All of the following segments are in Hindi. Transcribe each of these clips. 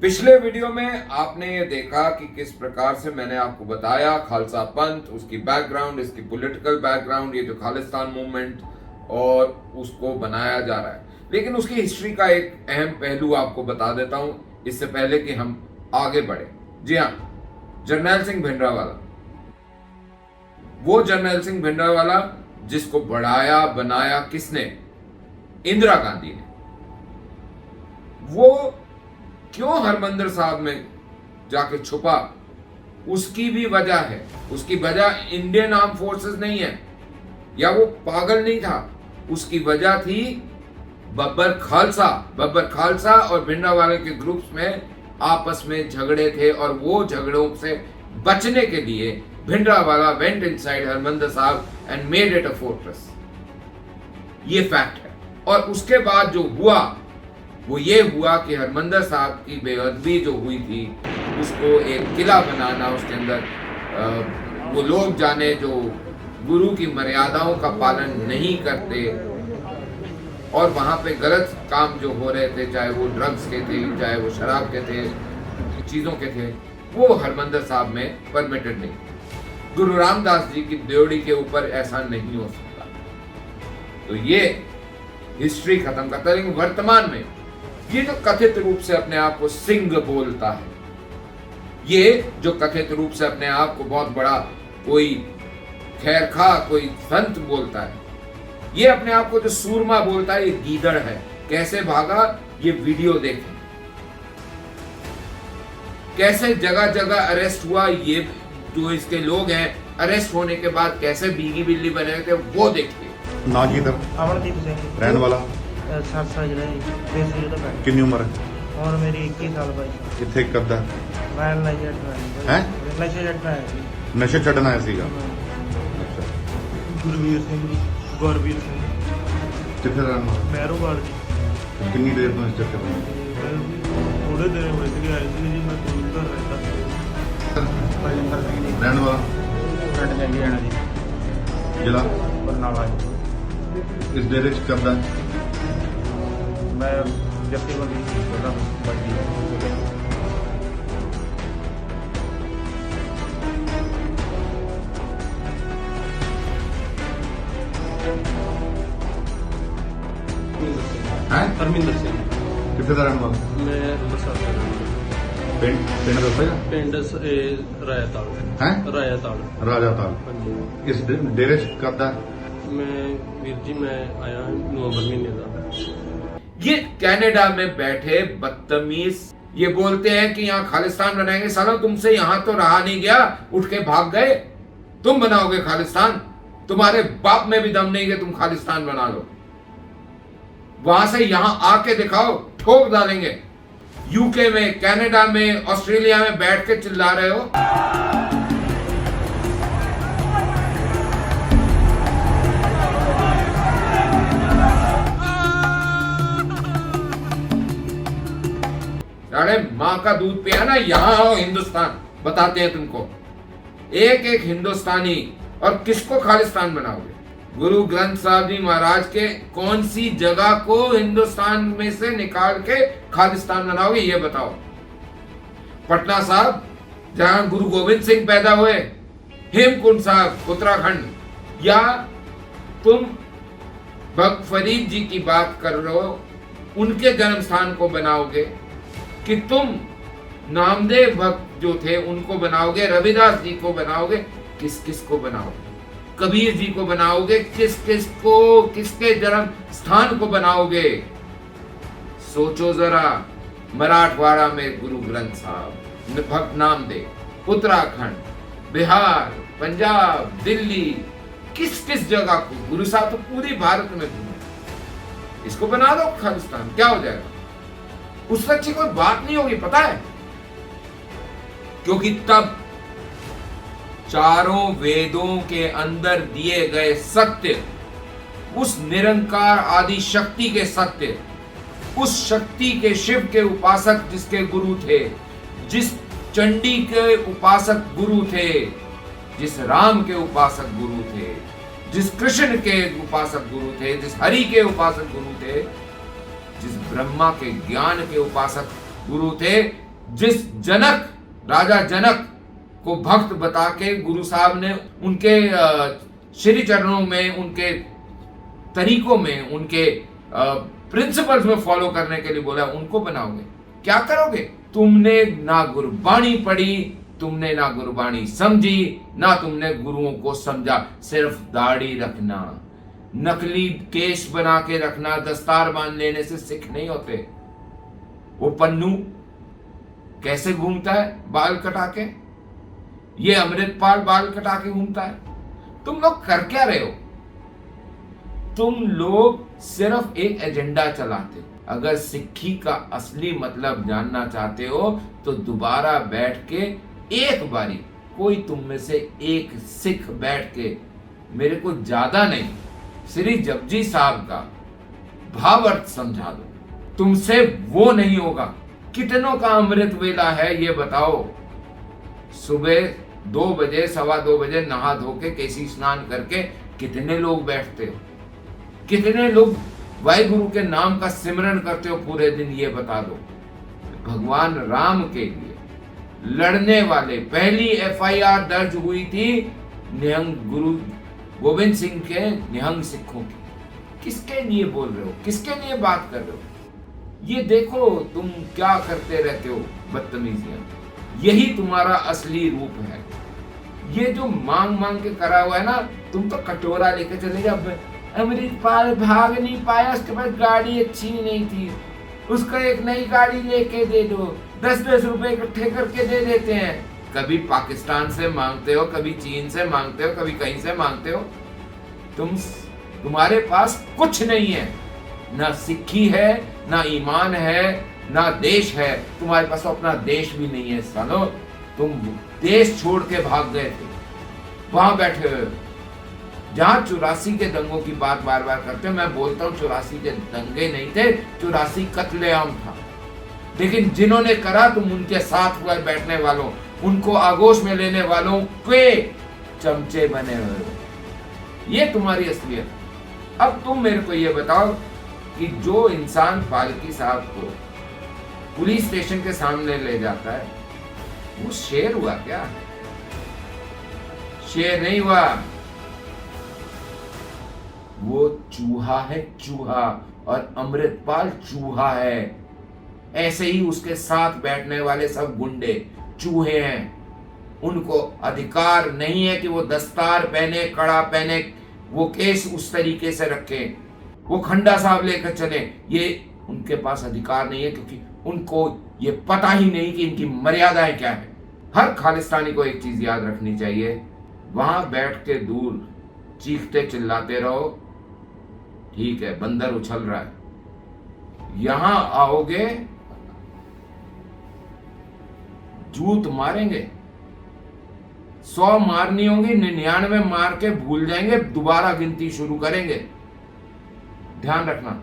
पिछले वीडियो में आपने ये देखा कि किस प्रकार से मैंने आपको बताया खालसा पंथ, उसकी बैकग्राउंड, इसकी पॉलिटिकल बैकग्राउंड, ये जो खालिस्तान मूवमेंट और उसको बनाया जा रहा है। लेकिन उसकी हिस्ट्री का एक अहम पहलू आपको बता देता हूं इससे पहले कि हम आगे बढ़े। जी हाँ, जरनैल सिंह भिंडरावाला, वो जरनैल सिंह भिंडरावाला जिसको बढ़ाया बनाया किसने? इंदिरा गांधी ने। वो क्यों हरमंदिर साहब में जाके छुपा, उसकी भी वजह है। उसकी वजह इंडियन आर्म फोर्सेस नहीं है या वो पागल नहीं था, उसकी वजह थी बब्बर खालसा और भिंडरावाले के ग्रुप्स में आपस में झगड़े थे और वो झगड़ों से बचने के लिए भिंडरावाला वेंट इनसाइड हरमंदिर साहब and made it a fortress. ये फैक्ट है। और उसके बाद जो हुआ वो ये हुआ कि हरमंदिर साहब की बेअदबी जो हुई थी उसको एक किला बनाना, उसके अंदर वो लोग जाने जो गुरु की मर्यादाओं का पालन नहीं करते और वहाँ पे गलत काम जो हो रहे थे, चाहे वो ड्रग्स के थे, चाहे वो शराब के थे, चीज़ों के थे, वो हरमंदिर साहब में परमिटेड नहीं। गुरु रामदास जी की ड्योढ़ी के ऊपर ऐसा नहीं हो सकता। तो ये हिस्ट्री खत्म करता है। लेकिन वर्तमान में ये जो कथित रूप से अपने आप को सिंह बोलता है, ये जो कथित रूप से अपने आप को बहुत बड़ा कोई खैरखा कोई संत बोलता है, ये अपने आप को जो सूरमा बोलता है, ये गीदड़ है। कैसे भागा ये वीडियो देखें, कैसे जगह जगह अरेस्ट हुआ, ये जो इसके लोग हैं अरेस्ट होने के बाद कैसे बीगी बिल्ली बने थे वो देखिए। ना जी इधर अमरदीप सिंह रहने वाला 7 साल ਜਿਹੜਾ ਬੇਸੀ ਦਾ ਪਿੰਡ कितनी उम्र है? और मेरी 21 साल ਬਾਈ कितने कदा ਮੈਂ ਨਸ਼ੇ ਛੱਡਣਾ हैं? ਨਸ਼ੇ ਛੱਡਣਾ ਸੀ नशे छड़ना है सीगा। अच्छा ਗੁਰਵੀਰ ਸਿੰਘ ਗੁਰਵੀਰ ਸਿੰਘ कितने रहने वाला? ਮਹਿਰੋਵਾਲ ਜੀ कितनी देर में इस चक्कर में? ਥੋੜੇ ਦਿਨ ਹੋਏ ਸੀ ਆਏ ਸੀ ਜੀ। ਮੈਂ ਦੂਰ ਘਰ ਰਹਿੰਦਾ ਬਲਜਿੰਦਰ ਸਿੰਘ ਜੀ रहने वाला ਪਿੰਡ ਚੰਗੀ ਜਾਣਾ ਜੀ जिला ਬਰਨਾਲਾ ਜੀ। इस डेरे च करदा है? ਮੈਂ ਜੱਫੀਬੰਦੀ ਸੀ ਪਹਿਲਾਂ ਬੱਜੀ हैं? ਹਰਮਿੰਦਰ ਸਿੰਘ कितने का रहने वाला? ਮੈਂ ਅੰਮ੍ਰਿਤਸਰ ਦਾ ਰਹਿਣ ਵਾਲਾ। पिंड पिंड दसेगा? ਪਿੰਡ ਰਾਇਤਾਲ हैं? ਰਾਇਤਾਲ राजा ताल। ਹਾਂਜੀ। इस डेरे च करदा है? ਮੈਂ ਵੀਰ ਜੀ ਮੈਂ ਆਇਆ ਨਵੰਬਰ ਮਹੀਨੇ ਦਾ। ये कनाडा में बैठे बदतमीज ये बोलते हैं कि यहाँ खालिस्तान बनाएंगे। साला तुमसे यहाँ तो रहा नहीं गया, उठ के भाग गए। तुम बनाओगे खालिस्तान? तुम्हारे बाप में भी दम नहीं कि तुम खालिस्तान बना लो। वहां से यहाँ आके दिखाओ, ठोक डालेंगे। यूके में, कनाडा में, ऑस्ट्रेलिया में बैठ के चिल्ला रहे हो। अरे माँ का दूध पिया ना, यहाँ आओ हिंदुस्तान बताते हैं तुमको। एक एक हिंदुस्तानी। और किसको खालिस्तान बनाओगे? गुरु ग्रंथ साहब जी महाराज के कौन सी जगह को हिंदुस्तान में से निकाल के खालिस्तान बनाओगे ये बताओ। पटना साहब जहां गुरु गोविंद सिंह पैदा हुए, हेमकुंड साहब उत्तराखंड, या तुम भक्त फरीद जी की बात कर रहे हो, उनके जन्म स्थान को बनाओगे कि तुम नामदेव भक्त जो थे उनको बनाओगे, रविदास जी को बनाओगे, किस किस को बनाओगे? कबीर जी को बनाओगे, किस किस को, किसके जन्म स्थान को बनाओगे? सोचो जरा। मराठवाड़ा में गुरु ग्रंथ साहब, भक्त नामदेव, उत्तराखंड, बिहार, पंजाब, दिल्ली, किस किस जगह को? गुरु साहब तो पूरी भारत में घूमे। इसको बना दो खालिस्तान, क्या हो जाएगा? उससे अच्छी कोई बात नहीं होगी, पता है? क्योंकि तब चारों वेदों के अंदर दिए गए सत्य, उस निरंकार आदि शक्ति के सत्य, उस शक्ति के शिव के उपासक जिसके गुरु थे, जिस चंडी के उपासक गुरु थे, जिस राम के उपासक गुरु थे, जिस कृष्ण के उपासक गुरु थे, जिस हरि के उपासक गुरु थे, जिस ब्रह्मा के ज्ञान के उपासक गुरु थे, जिस जनक, राजा जनक को भक्त बता के गुरु साहब ने उनके श्री चरणों में, उनके तरीकों में, उनके प्रिंसिपल्स में फॉलो करने के लिए बोला, उनको बनाओगे? क्या करोगे? तुमने ना गुरबाणी पढ़ी, तुमने ना गुरबाणी समझी, ना तुमने गुरुओं को समझा। सिर्फ दाढ़ी रखना, नकली केश बना के रखना, दस्तार बांध लेने से सिख नहीं होते। वो पन्नू कैसे घूमता है बाल कटा के, ये अमृतपाल बाल कटा के घूमता है। तुम लोग कर क्या रहे हो? तुम लोग सिर्फ एक एजेंडा चलाते हो। अगर सिक्खी का असली मतलब जानना चाहते हो तो दोबारा बैठ के एक बारी कोई तुम में से एक सिख बैठ के मेरे को ज्यादा नहीं श्री जपजी साहब का भावार्थ समझा दो। तुमसे वो नहीं होगा। कितनों का अमृत वेला है ये बताओ? सुबह 2 बजे, 2:15 बजे नहा धो के केसी स्नान करके कितने लोग बैठते हो? कितने लोग वाहिगुरु के नाम का सिमरन करते हो पूरे दिन? ये बता दो। भगवान राम के लिए लड़ने वाले, पहली FIR दर्ज हुई थी निहंग गुरु गोविंद सिंह के निहंग सिखों की। किसके लिए बोल रहे हो? किसके लिए बात कर रहे हो? ये देखो तुम क्या करते रहते हो, बदतमीजियां। यही तुम्हारा असली रूप है। ये जो मांग मांग के करा हुआ है ना, तुम तो कटोरा लेके चले जाओ। अमृतपाल भाग नहीं पाया, उसके पास गाड़ी अच्छी नहीं थी, उसको एक नई गाड़ी लेके दे दो। 10-10 रुपए इकट्ठे करके दे देते हैं। कभी पाकिस्तान से मांगते हो, कभी चीन से मांगते हो, कभी कहीं से मांगते हो। तुम्हारे पास कुछ नहीं है, ना सिक्खी है, ना ईमान है, ना देश है। तुम्हारे पास अपना देश भी नहीं है सालो। तुम देश छोड़ के भाग गए थे, वहां बैठे हुए जहां 84 के दंगों की बात बार बार करते हो। मैं बोलता हूँ 84 के दंगे नहीं थे, 84 कत्लेआम था। लेकिन जिन्होंने करा तुम उनके साथ हुए बैठने वालों, उनको आगोश में लेने वालों के चमचे बने हुए हो। ये तुम्हारी असलियत। अब तुम मेरे को ये बताओ कि जो इंसान पालकी साहब को पुलिस स्टेशन के सामने ले जाता है, वो शेर हुआ क्या? शेर नहीं हुआ, वो चूहा है, चूहा। और अमृतपाल चूहा है। ऐसे ही उसके साथ बैठने वाले सब गुंडे चूहे हैं। उनको अधिकार नहीं है कि वो दस्तार पहने, कड़ा पहने, वो केस उस तरीके से रखे, वो खंडा साहब लेकर चले। ये उनके पास अधिकार नहीं है, क्योंकि उनको ये पता ही नहीं कि इनकी मर्यादाएं क्या है। हर खालिस्तानी को एक चीज याद रखनी चाहिए, वहां बैठ के दूर चीखते चिल्लाते रहो, ठीक है, बंदर उछल रहा है। यहां आओगे जूत मारेंगे। 100 मारनी होंगी, 99 मार के भूल जाएंगे, दोबारा गिनती शुरू करेंगे। ध्यान रखना।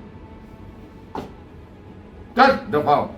चल दफाओ।